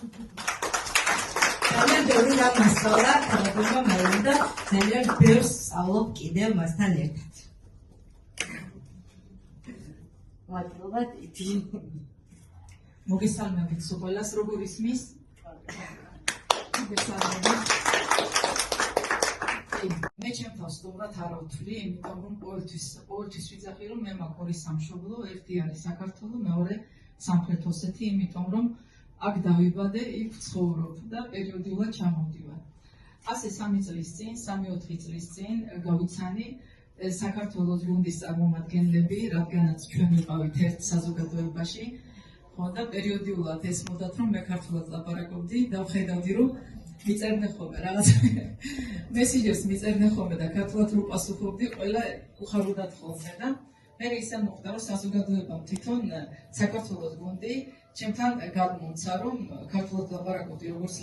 ძალიან ბევრი რამ მასწავლა, თავადობა მაინდა ძალიან ბევრს სწავლობ კიდევ მასთან ერთად. მადლობა დიდი. მოგესალმებით სულ როგორ ისმის? მოგესალმებით. მე ჩემ თავს სტუმრად არ ავთვლი, იმიტომ რომ ყოველთვის ვიძახი, რომ მე მაქვს ორი სამშობლო, ერთი არის საქართველო, მეორე სამხრეთ ოსეთი, იმიტომ რომ აქ დავიბადე, იქ ვცხოვრობ და პერიოდულად ჩამოვდივარ. ასე 3 წლის წინ, 3-4 წლის წინ გავიცანი საქართველოს გუნდის წარმომადგენლები, რადგანაც ჩვენ ვიყავით ერთ საზოგადოებაში, ხო და პერიოდულად ესმოდათ, რომ მე ქართულად ლაპარაკობდი და ვხედავდი, რომ მიწერდნენ ხოლმე რაღაც მესიჯებს მიწერდნენ ხოლმე და ქართულად რო პასუხობდი, ყველა უხარუდათ ხოლმე და მე ისე მოხდა, რომ საზოგადოებამ თვითონ საქართველოს გუნდი ჩემთან გადმოცა, რომ ქართულად ლაპარაკობდი როგორც